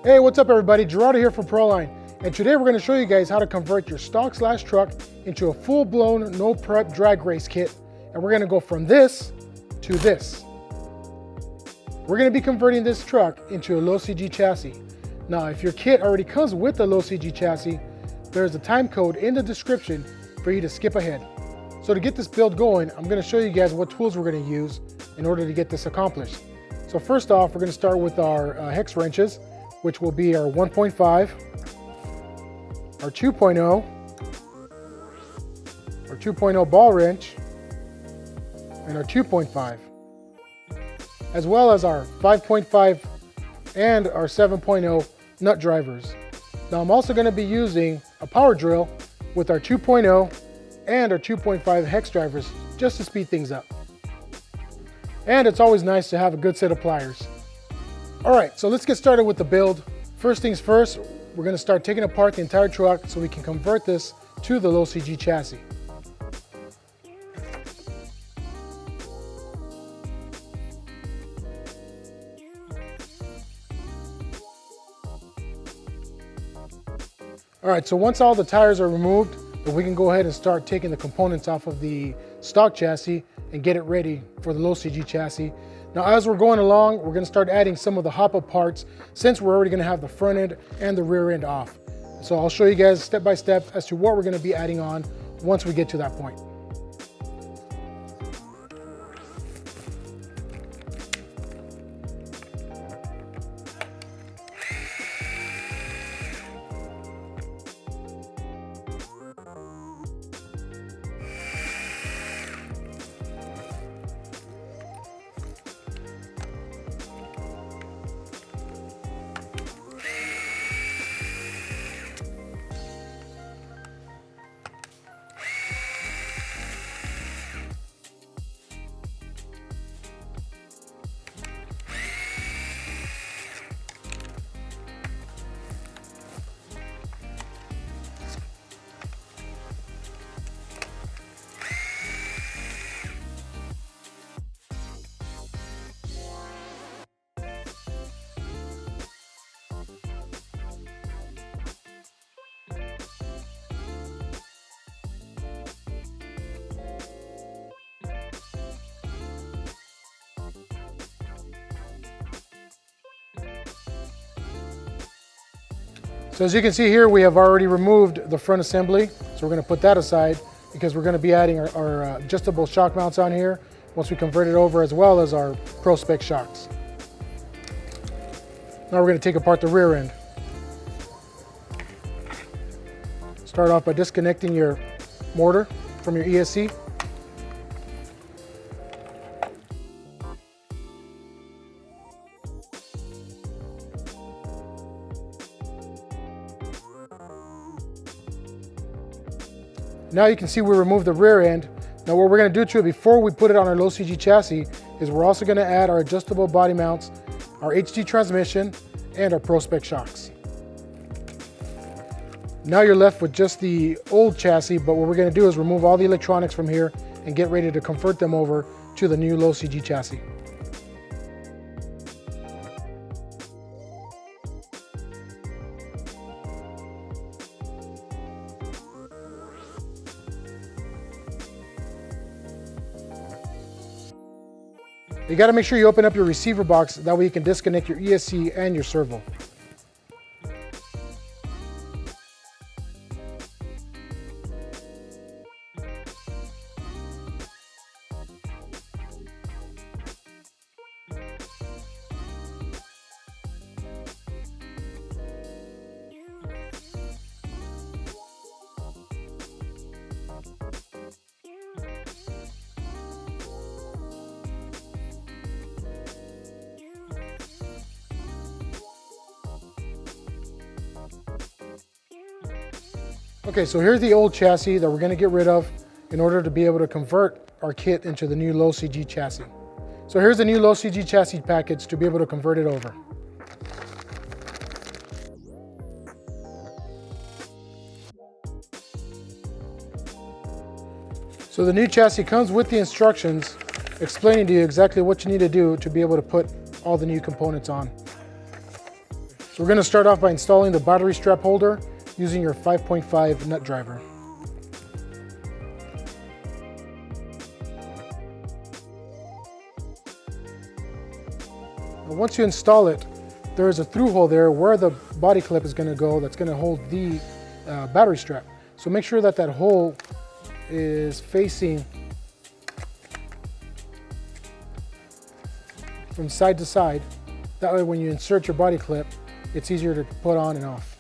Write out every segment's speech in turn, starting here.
Hey, what's up everybody? Gerardo here from Pro-Line, and today we're going to show you guys how to convert your stock/truck into a full-blown no-prep drag race kit, and we're going to go from this to this. We're going to be converting this truck into a LCG chassis. Now, if your kit already comes with the LCG chassis, there's a time code in the description for you to skip ahead. So to get this build going, I'm going to show you guys what tools we're going to use in order to get this accomplished. So first off, we're going to start with our hex wrenches, which will be our 1.5, our 2.0, our 2.0 ball wrench, and our 2.5, as well as our 5.5 and our 7.0 nut drivers. Now I'm also going to be using a power drill with our 2.0 and our 2.5 hex drivers just to speed things up. And it's always nice to have a good set of pliers. All right, so let's get started with the build. First things first, we're going to start taking apart the entire truck so we can convert this to the LCG chassis. All right, so once all the tires are removed, then we can go ahead and start taking the components off of the stock chassis and get it ready for the LCG chassis. Now, as we're going along, we're going to start adding some of the hop-up parts since we're already going to have the front end and the rear end off. So I'll show you guys step by step as to what we're going to be adding on once we get to that point. So as you can see here, we have already removed the front assembly. So we're going to put that aside because we're going to be adding our adjustable shock mounts on here once we convert it over, as well as our Pro-Spec shocks. Now we're going to take apart the rear end. Start off by disconnecting your motor from your ESC. Now you can see we removed the rear end. Now what we're going to do to it before we put it on our LCG chassis is we're also going to add our adjustable body mounts, our HD transmission, and our Pro-Spec shocks. Now you're left with just the old chassis, but what we're going to do is remove all the electronics from here and get ready to convert them over to the new LCG chassis. You got to make sure you open up your receiver box, that way you can disconnect your ESC and your servo. Okay, so here's the old chassis that we're going to get rid of in order to be able to convert our kit into the new LCG chassis. So here's the new LCG chassis package to be able to convert it over. So the new chassis comes with the instructions explaining to you exactly what you need to do to be able to put all the new components on. So we're going to start off by installing the battery strap holder using your 5.5 nut driver. Now once you install it, there is a through hole there where the body clip is going to go that's going to hold the battery strap. So make sure that that hole is facing from side to side. That way when you insert your body clip, it's easier to put on and off.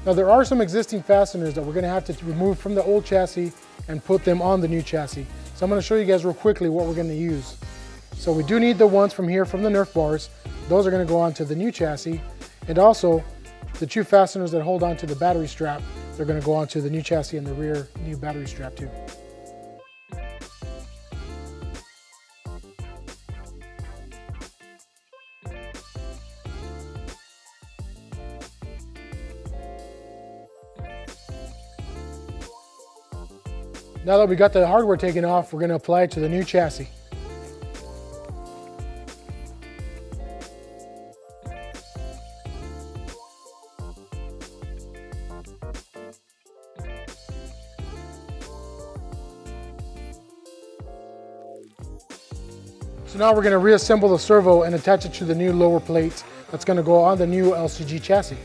Now there are some existing fasteners that we're going to have to remove from the old chassis and put them on the new chassis. So I'm going to show you guys real quickly what we're going to use. So we do need the ones from here from the Nerf bars. Those are going to go onto the new chassis, and also the two fasteners that hold onto the battery strap, they're going to go onto the new chassis and the rear new battery strap too. Now that we got the hardware taken off, we're going to apply it to the new chassis. So now we're going to reassemble the servo and attach it to the new lower plate that's going to go on the new LCG chassis.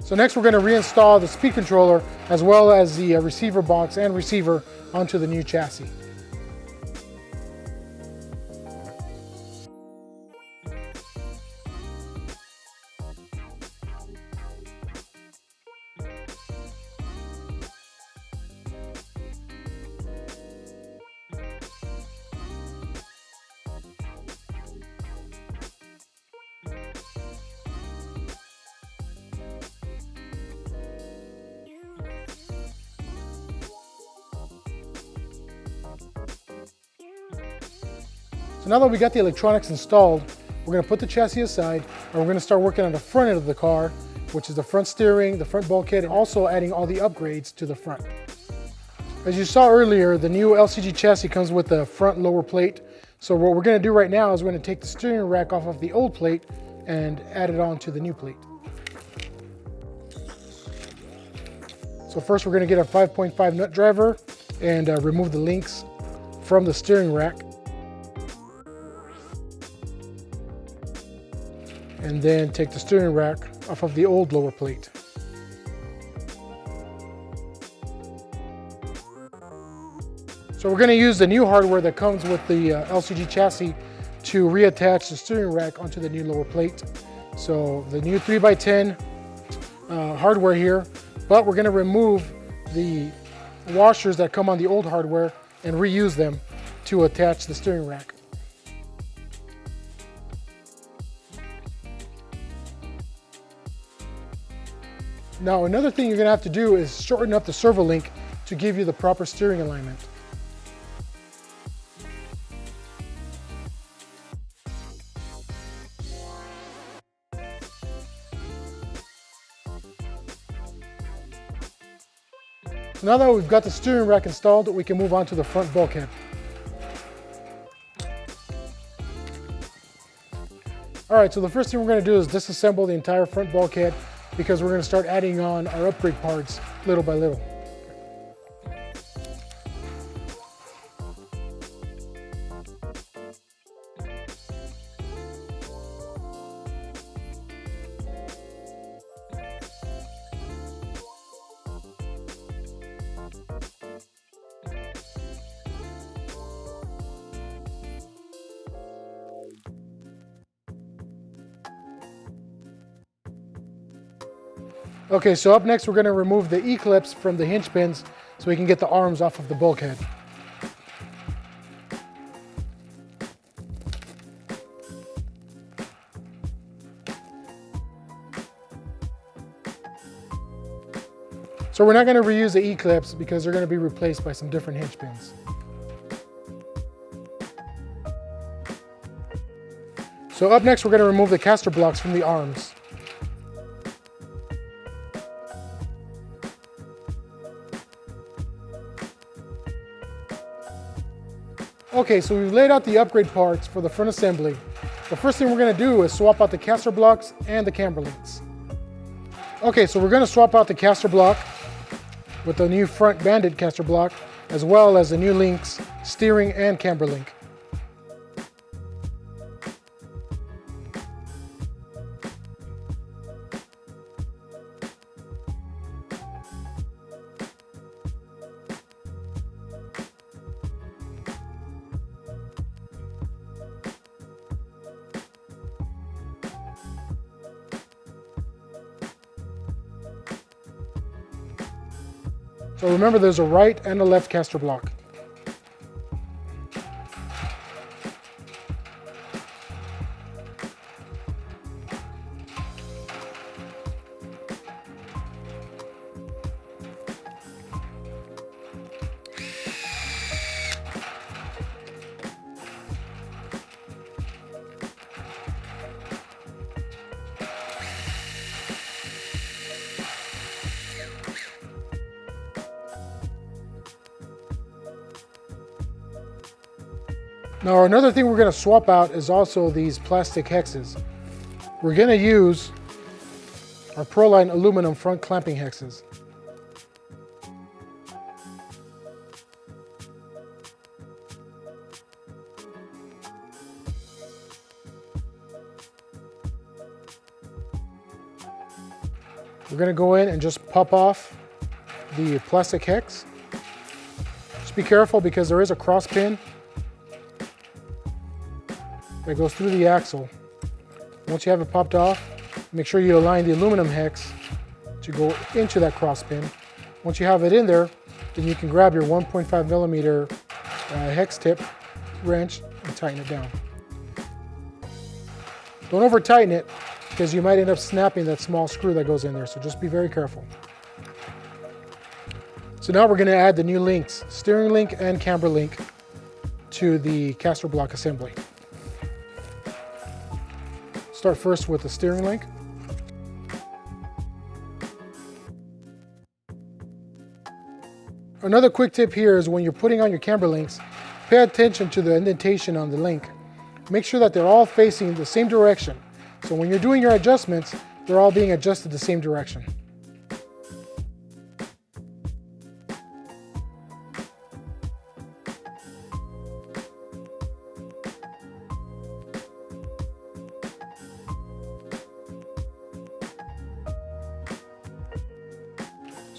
So next we're going to reinstall the speed controller as well as the receiver box and receiver onto the new chassis. So now that we got the electronics installed, we're going to put the chassis aside and we're going to start working on the front end of the car, which is the front steering, the front bulkhead, and also adding all the upgrades to the front. As you saw earlier, the new LCG chassis comes with the front lower plate. So what we're going to do right now is we're going to take the steering rack off of the old plate and add it on to the new plate. So first we're going to get a 5.5 nut driver and remove the links from the steering rack. And then take the steering rack off of the old lower plate. So we're going to use the new hardware that comes with the LCG chassis to reattach the steering rack onto the new lower plate. So the new 3x10 hardware here, but we're going to remove the washers that come on the old hardware and reuse them to attach the steering rack. Now another thing you're going to have to do is shorten up the servo link to give you the proper steering alignment. So now that we've got the steering rack installed, we can move on to the front bulkhead. Alright, so the first thing we're going to do is disassemble the entire front bulkhead, because we're going to start adding on our upgrade parts little by little. Okay, so up next we're going to remove the E-clips from the hinge pins so we can get the arms off of the bulkhead. So So we're not going to reuse the E-clips because they're going to be replaced by some different hinge pins. So up next, we're going to remove the caster blocks from the arms. Okay, so we've laid out the upgrade parts for the front assembly. The first thing we're going to do is swap out the caster blocks and the camber links. Okay, so we're going to swap out the caster block with the new front banded caster block, as well as the new links, steering and camber link. So remember, there's a right and a left caster block. Now another thing we're going to swap out is also these plastic hexes. We're going to use our Pro-Line aluminum front clamping hexes. We're going to go in and just pop off the plastic hex. Just be careful because there is a cross pin that goes through the axle. Once you have it popped off, make sure you align the aluminum hex to go into that cross pin. Once you have it in there, then you can grab your 1.5 millimeter hex tip wrench and tighten it down. Don't over tighten it because you might end up snapping that small screw that goes in there, so just be very careful. So now we're going to add the new links, steering link and camber link, to the caster block assembly. Start first with the steering link. Another quick tip here is when you're putting on your camber links, pay attention to the indentation on the link. Make sure that they're all facing the same direction. So when you're doing your adjustments, they're all being adjusted the same direction.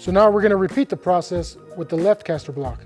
So now we're going to repeat the process with the left caster block.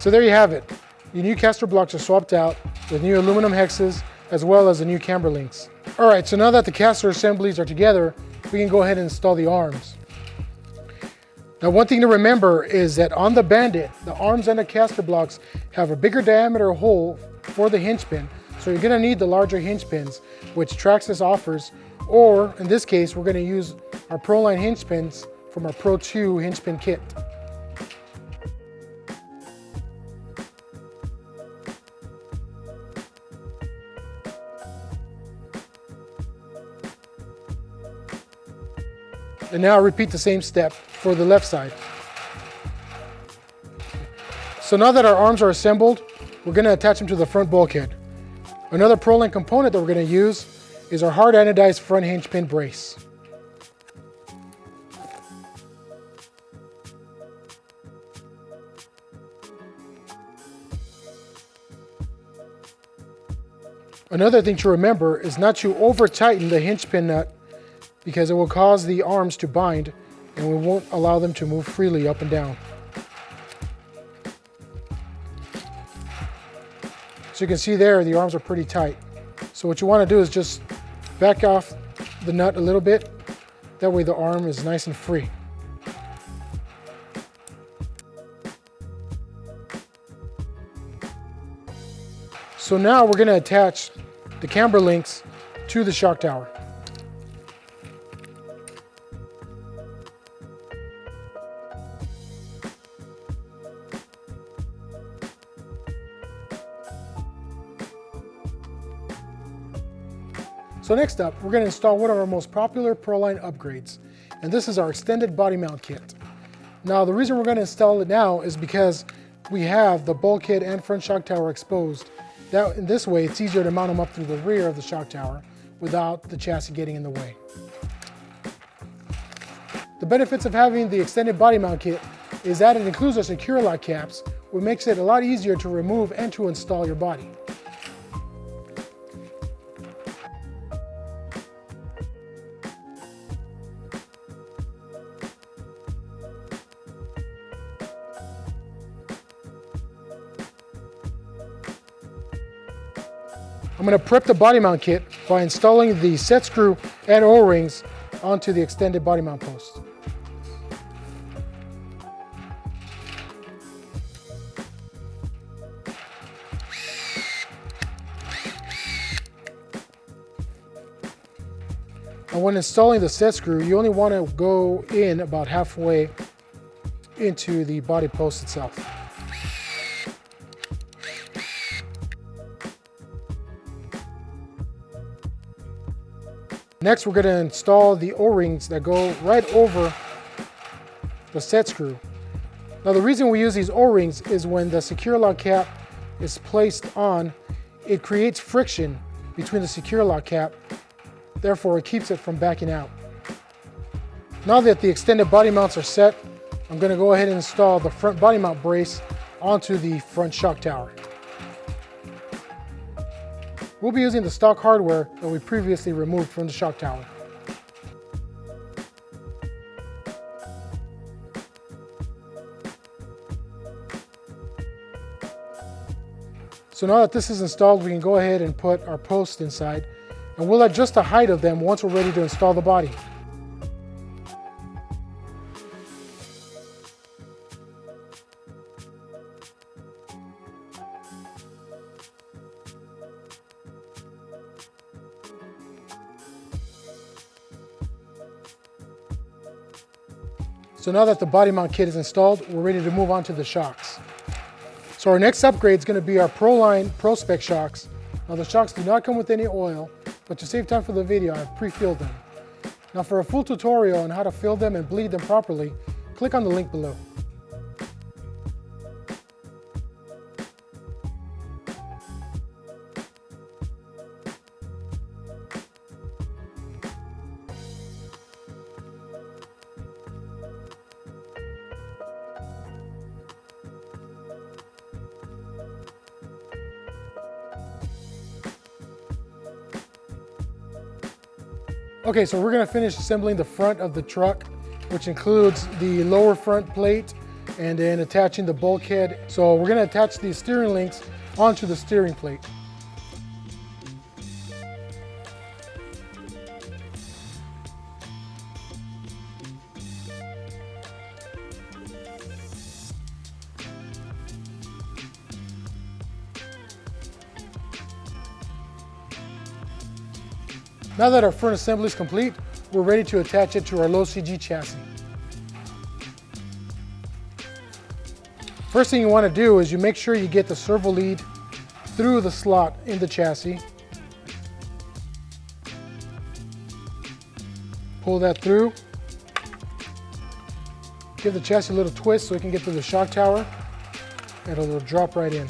So there you have it. Your new caster blocks are swapped out with new aluminum hexes as well as the new camber links. All right, so now that the caster assemblies are together, we can go ahead and install the arms. Now one thing to remember is that on the Bandit, the arms and the caster blocks have a bigger diameter hole for the hinge pin. So you're gonna need the larger hinge pins, which Traxxas offers, or in this case, we're gonna use our Pro-Line hinge pins from our Pro 2 hinge pin kit. And now repeat the same step for the left side. So now that our arms are assembled, we're going to attach them to the front bulkhead. Another Pro-Line component that we're going to use is our hard anodized front hinge pin brace. Another thing to remember is not to over tighten the hinge pin nut because it will cause the arms to bind and we won't allow them to move freely up and down. So you can see there the arms are pretty tight. So what you want to do is just back off the nut a little bit. That way the arm is nice and free. So now we're going to attach the camber links to the shock tower. So next up, we're going to install one of our most popular Pro-Line upgrades, and this is our extended body mount kit. Now the reason we're going to install it now is because we have the bulkhead and front shock tower exposed. That, in this way, it's easier to mount them up through the rear of the shock tower without the chassis getting in the way. The benefits of having the extended body mount kit is that it includes our secure lock caps, which makes it a lot easier to remove and to install your body. I'm going to prep the body mount kit by installing the set screw and O-rings onto the extended body mount post. And when installing the set screw, you only want to go in about halfway into the body post itself. Next, we're going to install the O-rings that go right over the set screw. Now the reason we use these O-rings is when the secure lock cap is placed on, it creates friction between the secure lock cap, therefore it keeps it from backing out. Now that the extended body mounts are set, I'm going to go ahead and install the front body mount brace onto the front shock tower. We'll be using the stock hardware that we previously removed from the shock tower. So now that this is installed, we can go ahead and put our posts inside, and we'll adjust the height of them once we're ready to install the body. So now that the body mount kit is installed, we're ready to move on to the shocks. So our next upgrade is going to be our Pro-Line Pro-Spec shocks. Now the shocks do not come with any oil, but to save time for the video, I've pre-filled them. Now for a full tutorial on how to fill them and bleed them properly, click on the link below. Okay, so we're going to finish assembling the front of the truck, which includes the lower front plate and then attaching the bulkhead. So we're going to attach these steering links onto the steering plate. Now that our front assembly is complete, we're ready to attach it to our LCG chassis. First thing you want to do is you make sure you get the servo lead through the slot in the chassis. Pull that through. Give the chassis a little twist so it can get to the shock tower, and it'll drop right in.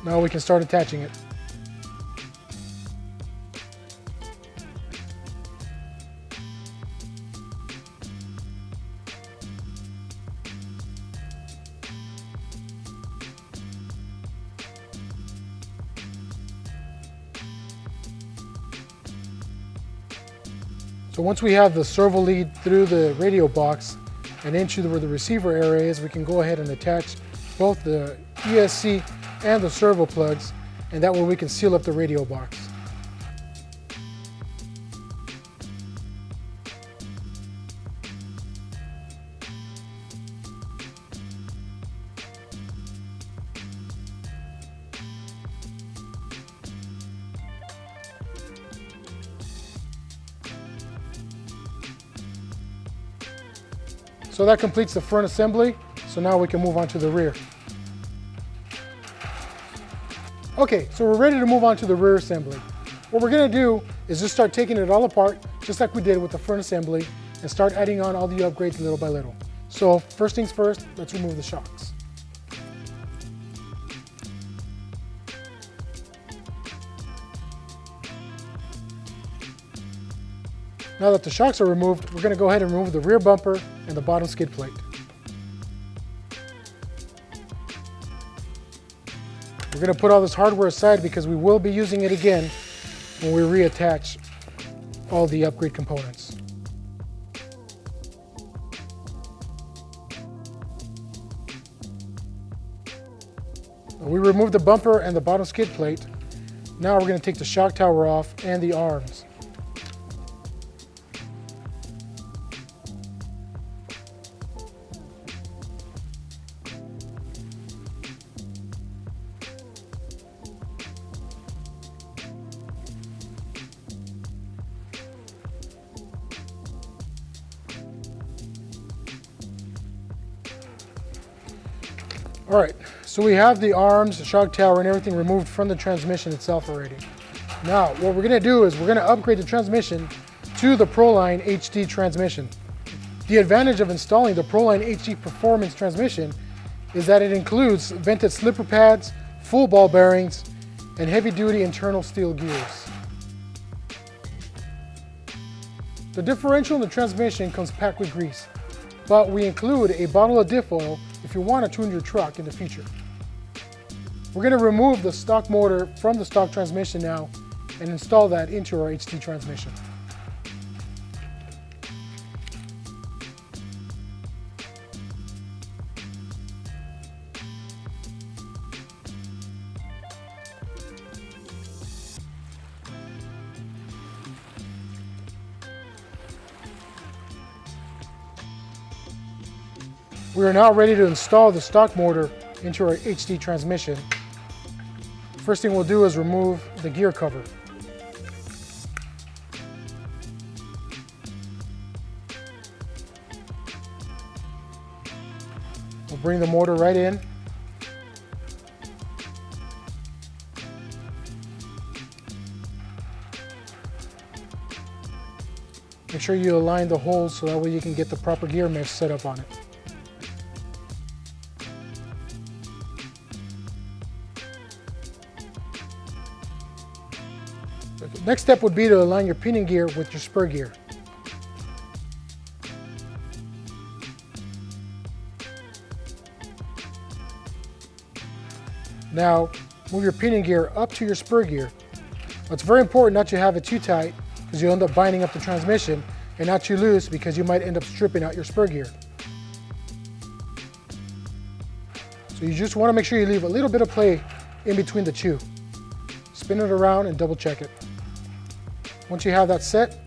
Now we can start attaching it. So once we have the servo lead through the radio box and into where the receiver area is, we can go ahead and attach both the ESC and the servo plugs, and that way we can seal up the radio box. So that completes the front assembly. So now we can move on to the rear. Okay, so we're ready to move on to the rear assembly. What we're gonna do is just start taking it all apart, just like we did with the front assembly, and start adding on all the upgrades little by little. So first things first, let's remove the shocks. Now that the shocks are removed, we're going to go ahead and remove the rear bumper and the bottom skid plate. We're going to put all this hardware aside because we will be using it again when we reattach all the upgrade components. We removed the bumper and the bottom skid plate. Now we're going to take the shock tower off and the arms. All right, so we have the arms, the shock tower, and everything removed from the transmission itself already. Now, what we're gonna do is we're gonna upgrade the transmission to the Pro-Line HD transmission. The advantage of installing the Pro-Line HD Performance transmission is that it includes vented slipper pads, full ball bearings, and heavy-duty internal steel gears. The differential in the transmission comes packed with grease, but we include a bottle of diff oil if you want to tune your truck in the future. We're going to remove the stock motor from the stock transmission now and install that into our HD transmission. We are now ready to install the stock motor into our HD transmission. First thing we'll do is remove the gear cover. We'll bring the motor right in. Make sure you align the holes so that way you can get the proper gear mesh set up on it. The next step would be to align your pinion gear with your spur gear. Now, move your pinion gear up to your spur gear. It's very important not to have it too tight because you'll end up binding up the transmission, and not too loose because you might end up stripping out your spur gear. So you just want to make sure you leave a little bit of play in between the two. Spin it around and double check it. Once you have that set,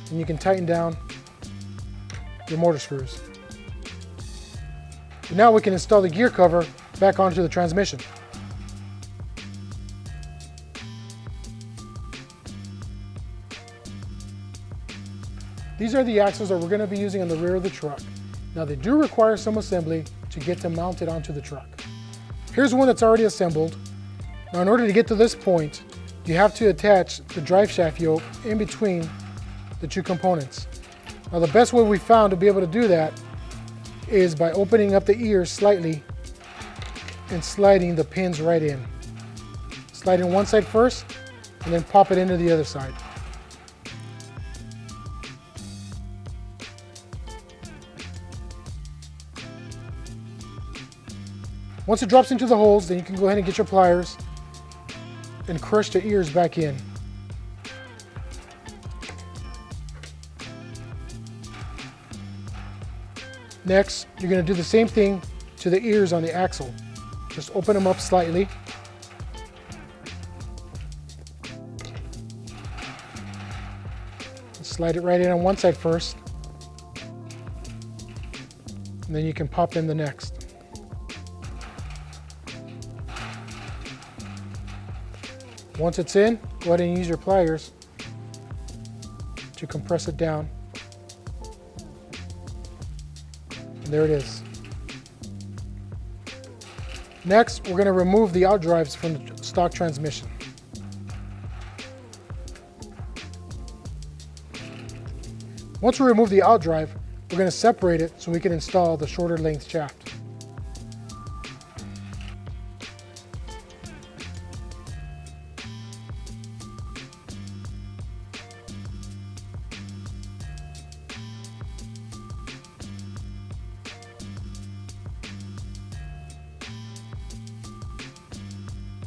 then you can tighten down your motor screws. And now we can install the gear cover back onto the transmission. These are the axles that we're going to be using on the rear of the truck. Now they do require some assembly to get them mounted onto the truck. Here's one that's already assembled. Now in order to get to this point, you have to attach the drive shaft yoke in between the two components. Now the best way we found to be able to do that is by opening up the ears slightly and sliding the pins right in. Slide in one side first and then pop it into the other side. Once it drops into the holes, then you can go ahead and get your pliers and crush the ears back in. Next, you're going to do the same thing to the ears on the axle. Just open them up slightly. Slide it right in on one side first, and then you can pop in the next. Once it's in, go ahead and use your pliers to compress it down. And there it is. Next, we're going to remove the outdrives from the stock transmission. Once we remove the outdrive, we're going to separate it so we can install the shorter length shaft.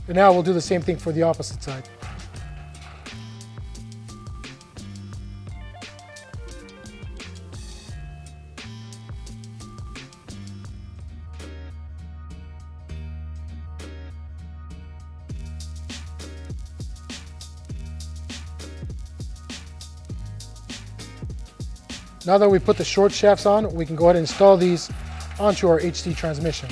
And now we'll do the same thing for the opposite side. Now that we put the short shafts on, we can go ahead and install these onto our HT transmission.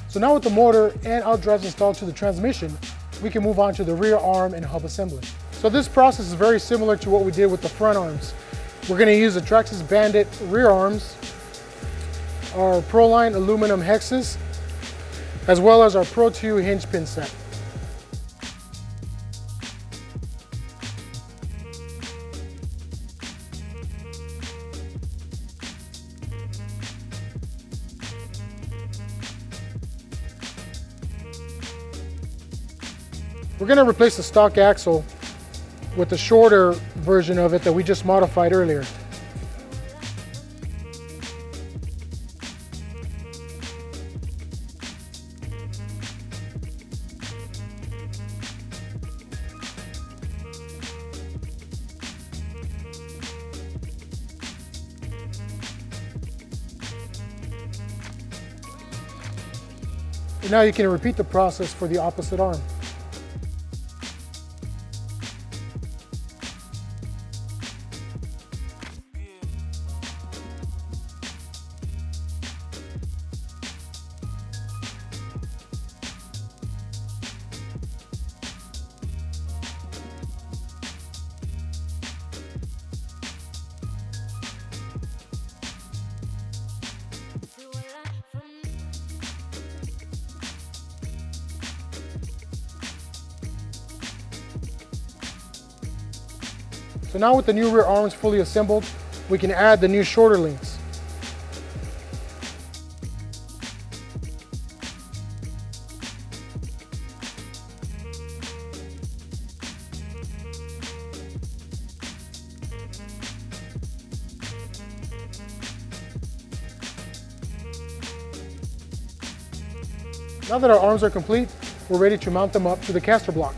So now with the motor and outdrives installed to the transmission, we can move on to the rear arm and hub assembly. So this process is very similar to what we did with the front arms. We're going to use the Traxxas Bandit rear arms, our Pro-Line aluminum hexes, as well as our Pro 2 hinge pin set. We're going to replace the stock axle with the shorter version of it that we just modified earlier. And now you can repeat the process for the opposite arm. So now with the new rear arms fully assembled, we can add the new shorter links. Now that our arms are complete, we're ready to mount them up to the caster block.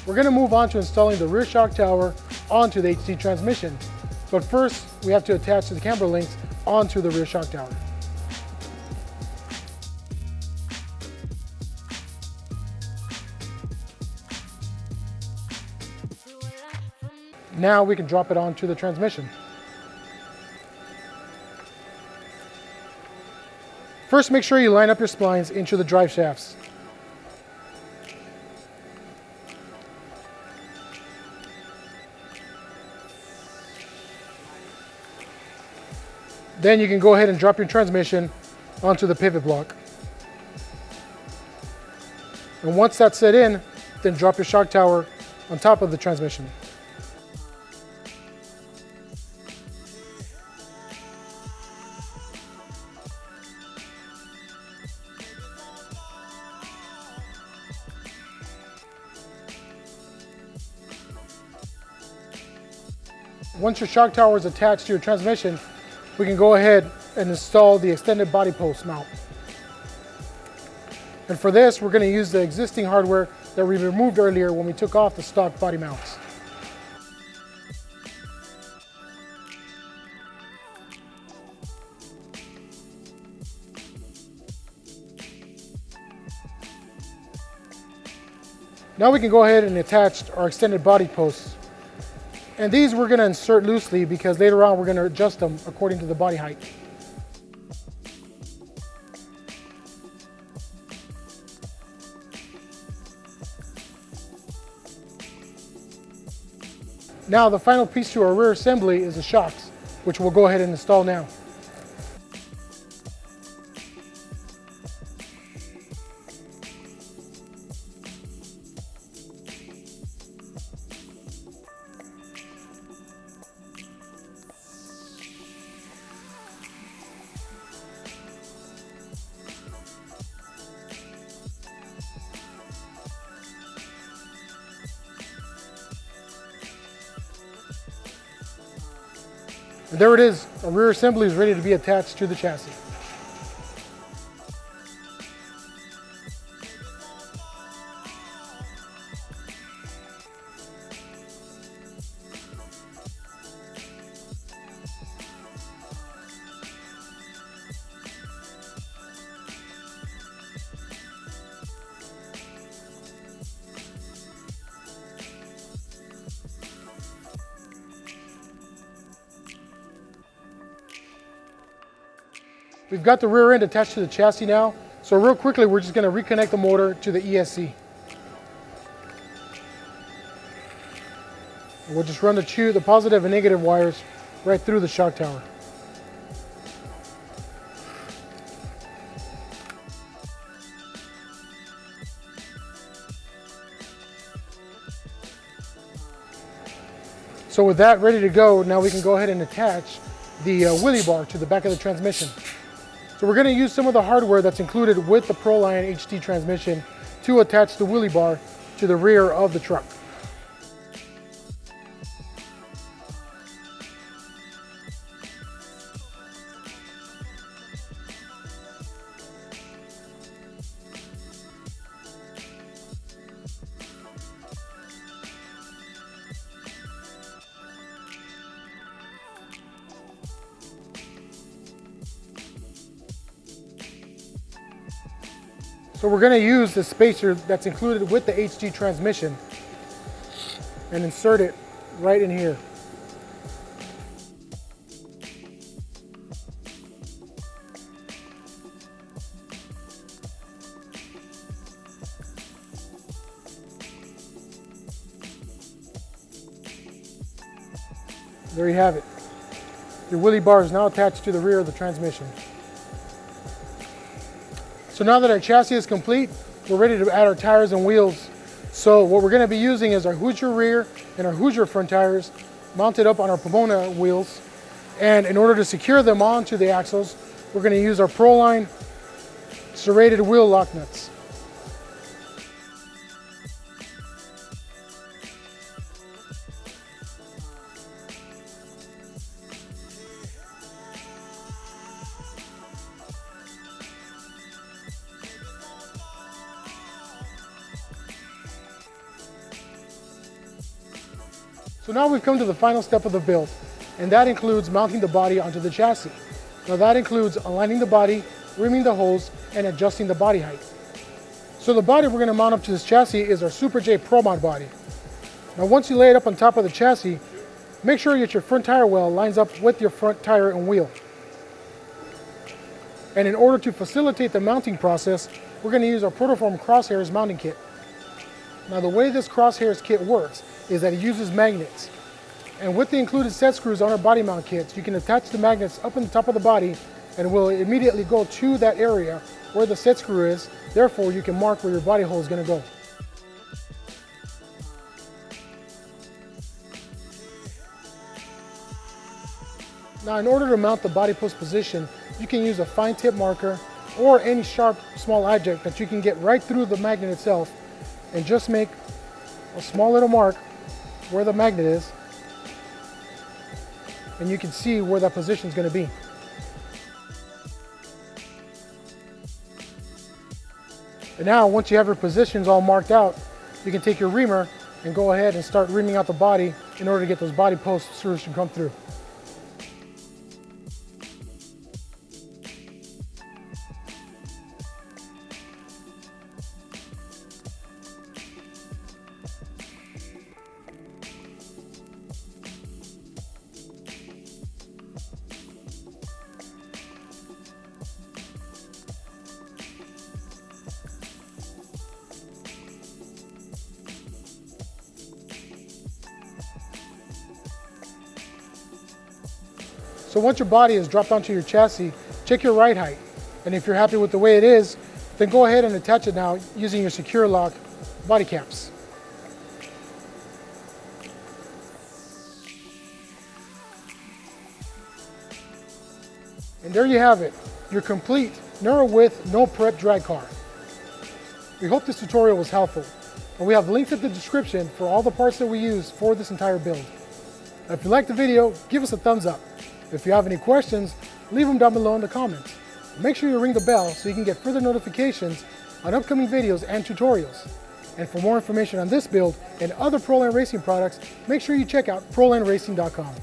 We're going to move on to installing the rear shock tower onto the HT transmission. But first, we have to attach the camber links onto the rear shock tower. Now we can drop it onto the transmission. First, make sure you line up your splines into the drive shafts. Then you can go ahead and drop your transmission onto the pivot block. And once that's set in, then drop your shock tower on top of the transmission. Once your shock tower is attached to your transmission, we can go ahead and install the extended body post mount. And for this, we're going to use the existing hardware that we removed earlier when we took off the stock body mounts. Now we can go ahead and attach our extended body posts. And these we're going to insert loosely because later on we're going to adjust them according to the body height. Now the final piece to our rear assembly is the shocks, which we'll go ahead and install now. And there it is, our rear assembly is ready to be attached to the chassis. We've got the rear end attached to the chassis now, so real quickly we're just going to reconnect the motor to the ESC. We'll just run the positive and negative wires right through the shock tower. So with that ready to go, now we can go ahead and attach the wheelie bar to the back of the transmission. So we're going to use some of the hardware that's included with the Pro-Line HD transmission to attach the wheelie bar to the rear of the truck. So we're going to use the spacer that's included with the HD transmission and insert it right in here. There you have it. Your wheelie bar is now attached to the rear of the transmission. So now that our chassis is complete, we're ready to add our tires and wheels. So what we're going to be using is our Hoosier rear and our Hoosier front tires mounted up on our Pomona wheels. And in order to secure them onto the axles, we're going to use our Pro-Line serrated wheel lock nuts. So now we've come to the final step of the build, and that includes mounting the body onto the chassis. Now that includes aligning the body, rimming the holes, and adjusting the body height. So the body we're going to mount up to this chassis is our Super J Pro Mod body. Now once you lay it up on top of the chassis, make sure that your front tire well lines up with your front tire and wheel. And in order to facilitate the mounting process, we're going to use our Protoform Crosshairs mounting kit. Now the way this Crosshairs kit works is that it uses magnets. And with the included set screws on our body mount kits, you can attach the magnets up on the top of the body and it will immediately go to that area where the set screw is. Therefore, you can mark where your body hole is going to go. Now, in order to mount the body post position, you can use a fine tip marker or any sharp small object that you can get right through the magnet itself and just make a small little mark where the magnet is, and you can see where that position is going to be. And now, once you have your positions all marked out, you can take your reamer and go ahead and start reaming out the body in order to get those body post screws to come through. So once your body is dropped onto your chassis, check your ride height. And if you're happy with the way it is, then go ahead and attach it now using your secure lock body caps. And there you have it, your complete narrow width, no prep drag car. We hope this tutorial was helpful, and we have links in the description for all the parts that we use for this entire build. If you liked the video, give us a thumbs up. If you have any questions, leave them down below in the comments. Make sure you ring the bell so you can get further notifications on upcoming videos and tutorials. And for more information on this build and other Pro-Line Racing products, make sure you check out ProLineRacing.com.